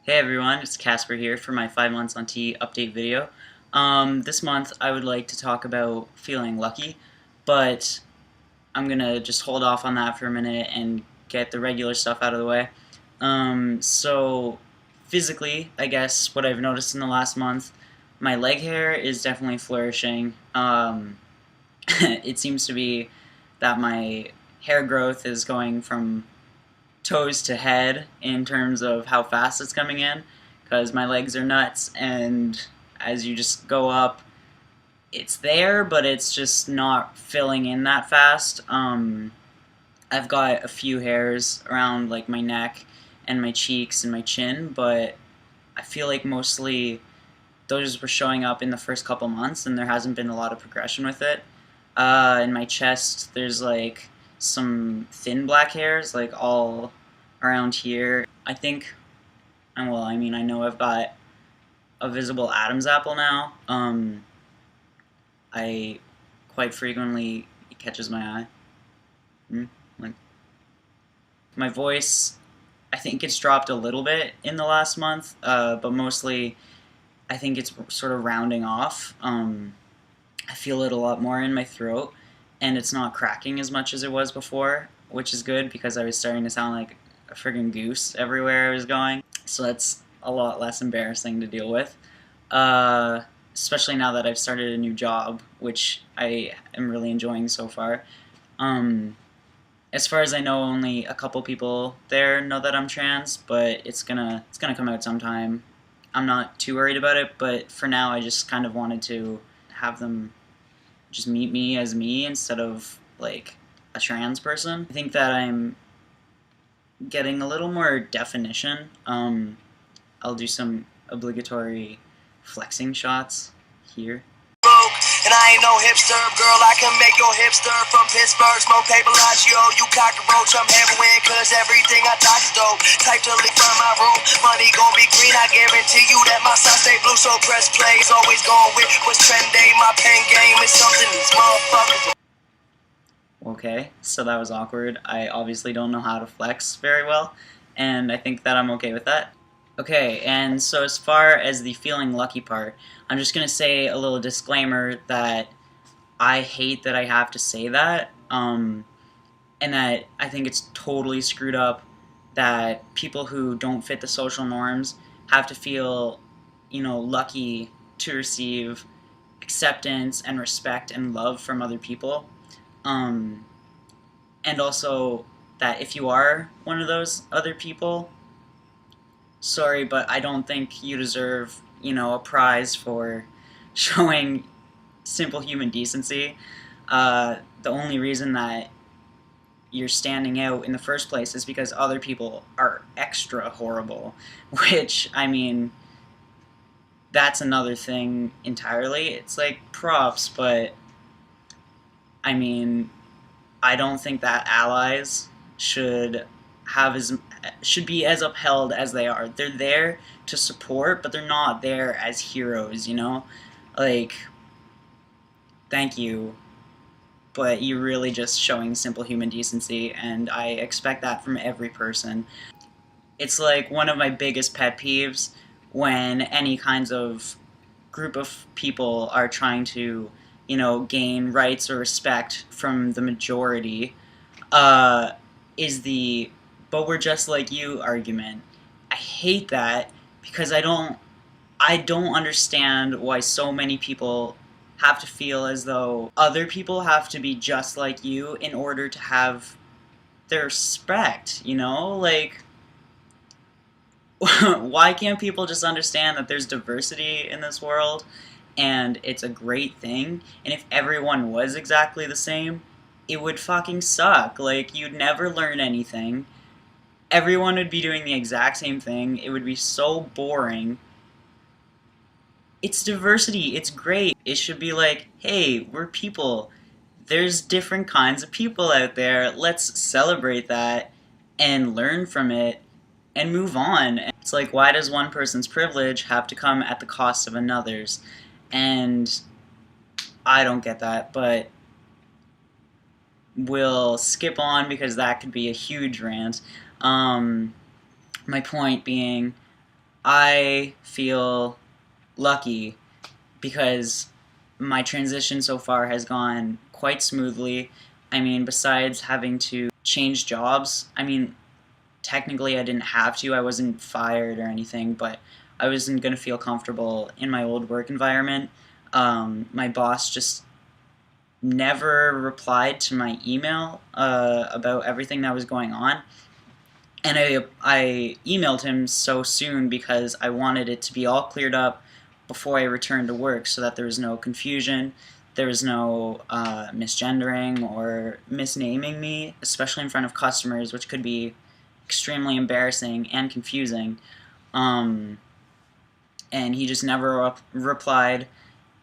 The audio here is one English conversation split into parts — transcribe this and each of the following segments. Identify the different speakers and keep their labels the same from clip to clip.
Speaker 1: Hey everyone, it's Casper here for my 5 months on T update video. This month I would like to talk about feeling lucky, but I'm gonna just hold off on that for a minute and get the regular stuff out of the way. So physically, I guess what I've noticed in the last month, my leg hair is definitely flourishing. It seems to be that my hair growth is going from toes to head in terms of how fast it's coming in, because my legs are nuts, and as you just go up, it's there, but it's just not filling in that fast. I've got a few hairs around like my neck and my cheeks and my chin, but I feel like mostly those were showing up in the first couple months, and there hasn't been a lot of progression with it. In my chest, there's like some thin black hairs, like all around here. I think, well, I mean, I know I've got a visible Adam's apple now. I quite frequently, it catches my eye. Like, my voice, I think it's dropped a little bit in the last month, but mostly I think it's sort of rounding off. I feel it a lot more in my throat, and it's not cracking as much as it was before, which is good because I was starting to sound like a friggin' goose everywhere I was going. So that's a lot less embarrassing to deal with, especially now that I've started a new job, which I am really enjoying so far. As far as I know, only a couple people there know that I'm trans, but it's gonna come out sometime. I'm not too worried about it, but for now I just kind of wanted to have them just meet me as me instead of like a trans person. I think that I'm getting a little more definition. I'll do some obligatory flexing shots here.
Speaker 2: And I ain't no hipster, girl, I can make your hipster from Pittsburgh, smoke paper Bellagio, you cockroach, I'm heroin, cause everything I talk is dope. Type to leave from my room, money gon' be green, I guarantee you that my side stay blue, so press play is always going with what's trending, my pen game is something these motherfuckers.
Speaker 1: Okay, so that was awkward. I obviously don't know how to flex very well, and I think that I'm okay with that. Okay, and so as far as the feeling lucky part, I'm just going to say a little disclaimer that I hate that I have to say that, and that I think it's totally screwed up that people who don't fit the social norms have to feel, lucky to receive acceptance and respect and love from other people. And also that if you are one of those other people, sorry, but I don't think you deserve, a prize for showing simple human decency. The only reason that you're standing out in the first place is because other people are extra horrible, which, I mean, that's another thing entirely. It's like props, but I mean, I don't think that allies should be as upheld as they are. They're there to support, but they're not there as heroes, Like, thank you, but you're really just showing simple human decency, and I expect that from every person. It's like one of my biggest pet peeves when any kinds of group of people are trying to, gain rights or respect from the majority, is the "but we're just like you" argument. I hate that because I don't understand why so many people have to feel as though other people have to be just like you in order to have their respect, Like, why can't people just understand that there's diversity in this world and it's a great thing? And if everyone was exactly the same, it would fucking suck. Like, you'd never learn anything. Everyone would be doing the exact same thing. It would be so boring. It's diversity. It's great. It should be like, hey, we're people. There's different kinds of people out there. Let's celebrate that and learn from it and move on. It's like, why does one person's privilege have to come at the cost of another's? And I don't get that, but we'll skip on because that could be a huge rant. My point being, I feel lucky because my transition so far has gone quite smoothly. I mean, besides having to change jobs, I mean, technically I didn't have to. I wasn't fired or anything, but I wasn't going to feel comfortable in my old work environment. My boss just never replied to my email about everything that was going on. And I emailed him so soon because I wanted it to be all cleared up before I returned to work so that there was no confusion, there was no misgendering or misnaming me, especially in front of customers, which could be extremely embarrassing and confusing. Um, and he just never replied,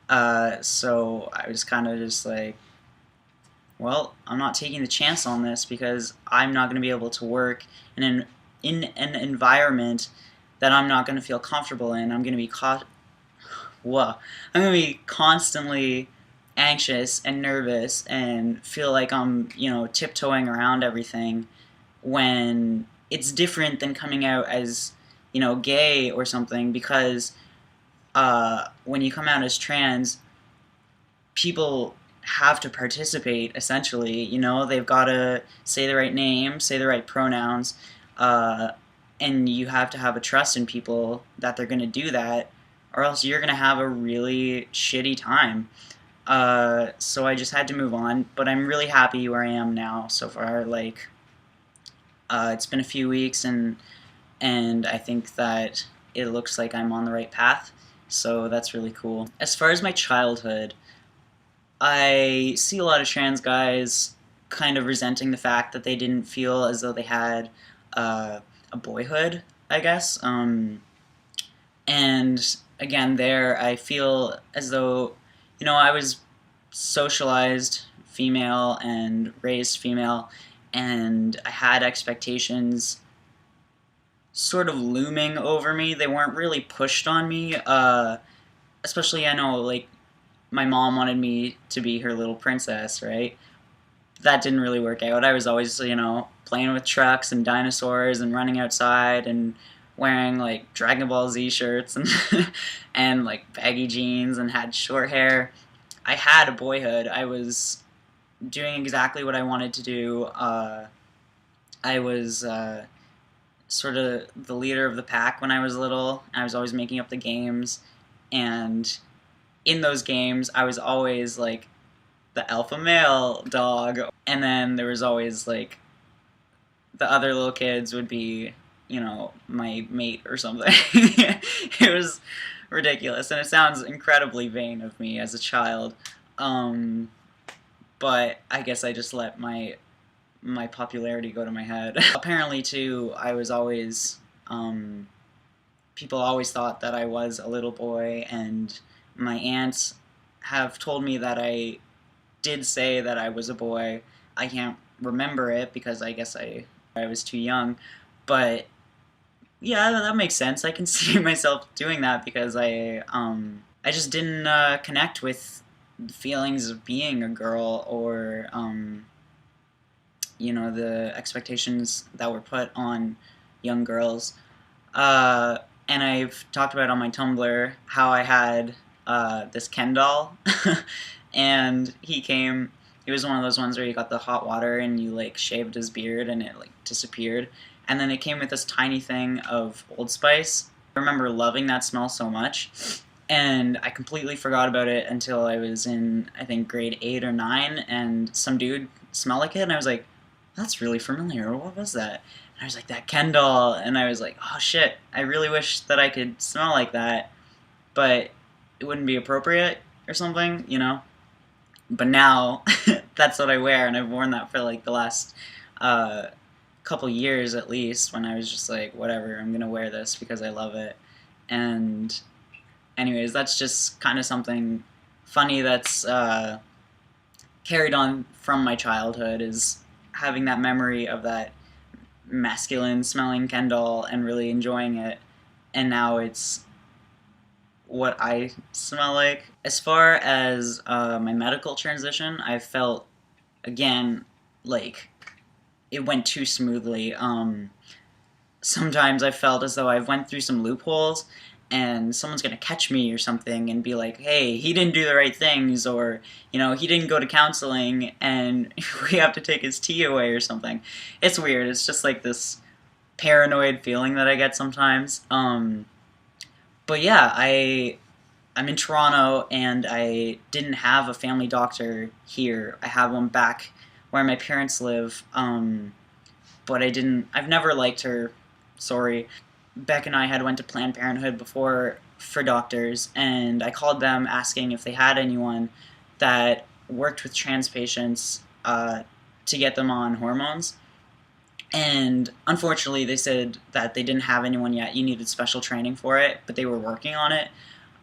Speaker 1: so I was kind of just like, well, I'm not taking the chance on this because I'm not going to be able to work in an environment that I'm not going to feel comfortable in. I'm going to be I'm going to be constantly anxious and nervous and feel like I'm, tiptoeing around everything when it's different than coming out as, gay or something because when you come out as trans, people have to participate essentially. They've got to say the right name, say the right pronouns, uh, and you have to have a trust in people that they're going to do that, or else you're going to have a really shitty time. So I just had to move on, but I'm really happy where I am now so far. Like, it's been a few weeks, and I think that it looks like I'm on the right path. So that's really cool. As far as my childhood, I see a lot of trans guys kind of resenting the fact that they didn't feel as though they had a boyhood, I guess. And again, there I feel as though, I was socialized female and raised female, and I had expectations sort of looming over me. They weren't really pushed on me, especially I know, like, my mom wanted me to be her little princess, right? That didn't really work out. I was always, playing with trucks and dinosaurs and running outside and wearing like Dragon Ball Z shirts and and like baggy jeans and had short hair. I had a boyhood. I was doing exactly what I wanted to do. I was sort of the leader of the pack when I was little. I was always making up the games, and in those games, I was always like the alpha male dog, and then there was always like the other little kids would be, my mate or something. It was ridiculous, and it sounds incredibly vain of me as a child. But I guess I just let my popularity go to my head. Apparently, too, I was always people always thought that I was a little boy, and my aunts have told me that I did say that I was a boy. I can't remember it because I guess I was too young, but yeah, that makes sense. I can see myself doing that because I just didn't connect with the feelings of being a girl or the expectations that were put on young girls. And I've talked about on my Tumblr how I had this Ken doll, and he was one of those ones where you got the hot water and you like shaved his beard and it like disappeared. And then it came with this tiny thing of Old Spice. I remember loving that smell so much, and I completely forgot about it until I was in, I think, grade 8 or 9, and some dude smelled like it, and I was like, that's really familiar. What was that? And I was like, that Ken doll. And I was like, oh shit, I really wish that I could smell like that, but it wouldn't be appropriate or something, But now, that's what I wear, and I've worn that for like the last couple years at least, when I was just like, whatever, I'm gonna wear this because I love it. And anyways, that's just kind of something funny that's carried on from my childhood, is having that memory of that masculine smelling Ken doll and really enjoying it, and now it's what I smell like. As far as my medical transition, I felt, again, like it went too smoothly. sometimes I felt as though I went through some loopholes and someone's going to catch me or something and be like, hey, he didn't do the right things, or, he didn't go to counseling and we have to take his tea away or something. It's weird. It's just like this paranoid feeling that I get sometimes. But yeah, I'm in Toronto and I didn't have a family doctor here. I have one back where my parents live. But I've never liked her. Sorry. Beck and I had went to Planned Parenthood before for doctors, and I called them asking if they had anyone that worked with trans patients to get them on hormones. And unfortunately, they said that they didn't have anyone yet. You needed special training for it, but they were working on it.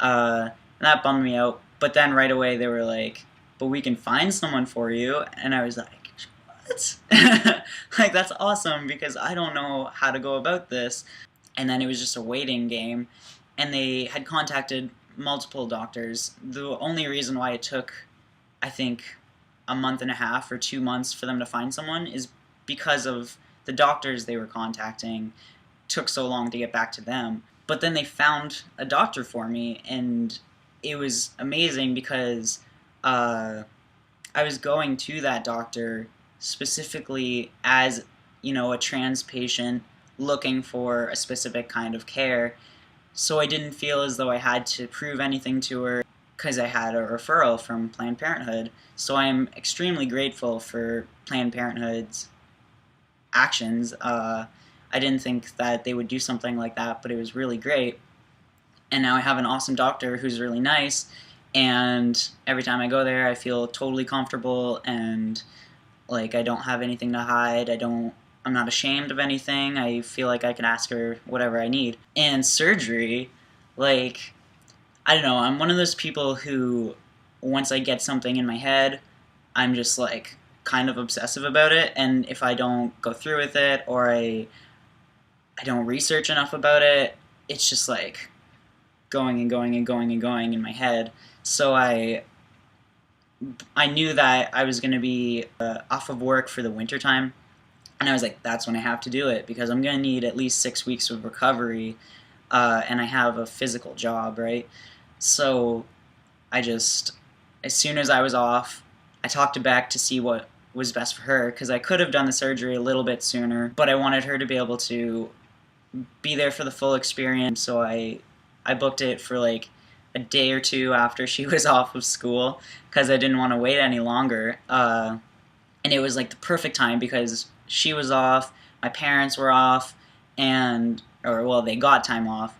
Speaker 1: And that bummed me out. But then right away, they were like, but we can find someone for you. And I was like, what? Like, that's awesome, because I don't know how to go about this. And then it was just a waiting game. And they had contacted multiple doctors. The only reason why it took, I think, a month and a half or 2 months for them to find someone is because of the doctors they were contacting took so long to get back to them. But then they found a doctor for me, and it was amazing because I was going to that doctor specifically as, a trans patient looking for a specific kind of care. So I didn't feel as though I had to prove anything to her because I had a referral from Planned Parenthood. So I am extremely grateful for Planned Parenthood's actions. I didn't think that they would do something like that, but it was really great. And now I have an awesome doctor who's really nice, and every time I go there I feel totally comfortable, and like I don't have anything to hide. I'm not ashamed of anything. I feel like I can ask her whatever I need. And surgery, like, I don't know, I'm one of those people who, once I get something in my head, I'm just like kind of obsessive about it, and if I don't go through with it, or I don't research enough about it, it's just like going and going and going and going in my head. So I knew that I was going to be off of work for the winter time, and I was like, that's when I have to do it, because I'm going to need at least 6 weeks of recovery, and I have a physical job, right? So I just, as soon as I was off, I talked to Beck to see what was best for her, because I could have done the surgery a little bit sooner, but I wanted her to be able to be there for the full experience. So I booked it for like a day or two after she was off of school, because I didn't want to wait any longer. And it was like the perfect time, because she was off, my parents were off, they got time off,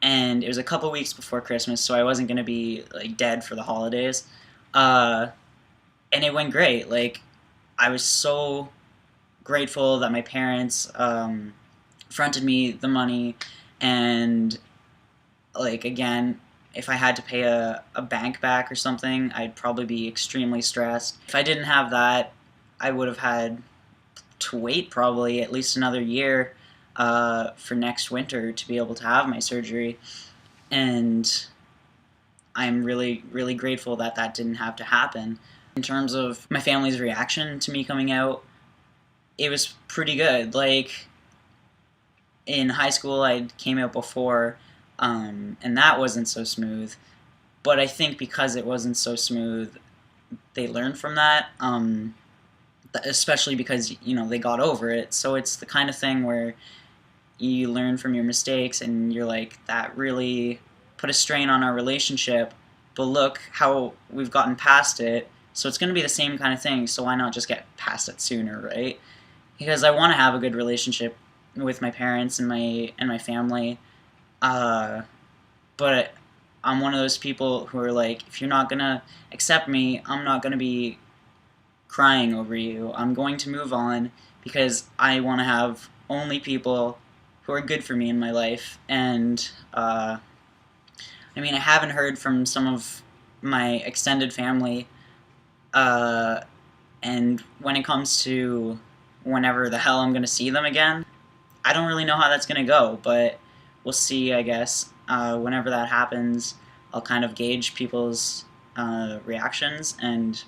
Speaker 1: and it was a couple weeks before Christmas, so I wasn't going to be like dead for the holidays. And it went great. Like, I was so grateful that my parents fronted me the money, and like, again, if I had to pay a bank back or something, I'd probably be extremely stressed. If I didn't have that, I would have had to wait probably at least another year for next winter to be able to have my surgery. And I'm really, really grateful that that didn't have to happen. In terms of my family's reaction to me coming out, it was pretty good. Like, in high school, I came out before, and that wasn't so smooth. But I think because it wasn't so smooth, they learned from that, especially because, they got over it. So it's the kind of thing where you learn from your mistakes, and you're like, that really put a strain on our relationship, but look how we've gotten past it. So it's going to be the same kind of thing, so why not just get past it sooner, right? Because I want to have a good relationship with my parents and my family, but I'm one of those people who are like, if you're not going to accept me, I'm not going to be crying over you. I'm going to move on, because I want to have only people who are good for me in my life. And I haven't heard from some of my extended family, and when it comes to whenever the hell I'm going to see them again, I don't really know how that's going to go, but we'll see, I guess. Whenever that happens, I'll kind of gauge people's reactions, and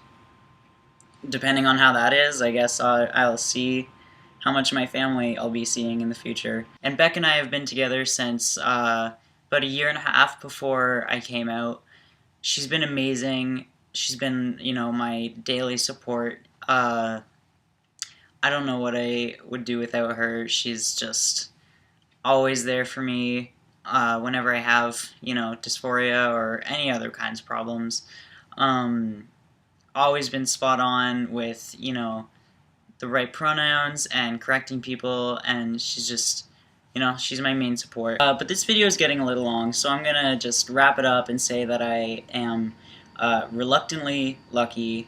Speaker 1: depending on how that is, I guess I'll see how much of my family I'll be seeing in the future. And Beck and I have been together since about a year and a half before I came out. She's been amazing. She's been, my daily support. I don't know what I would do without her. She's just always there for me whenever I have, dysphoria or any other kinds of problems. Always been spot on with, the right pronouns and correcting people, and she's just, she's my main support. But this video is getting a little long, so I'm gonna just wrap it up and say that I am reluctantly lucky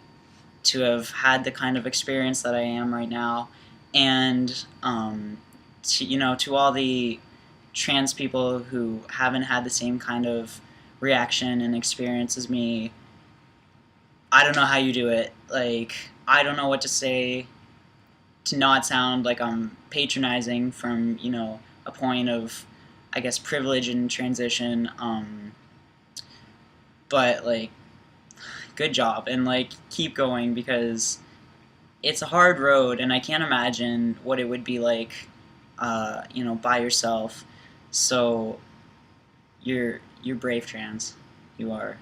Speaker 1: to have had the kind of experience that I am right now, and to all the trans people who haven't had the same kind of reaction and experience as me, I don't know how you do it. Like, I don't know what to say to not sound like I'm patronizing from, a point of, I guess, privilege and transition. But, like, good job, and, like, keep going, because it's a hard road, and I can't imagine what it would be like, by yourself. So, you're brave, trans. You are.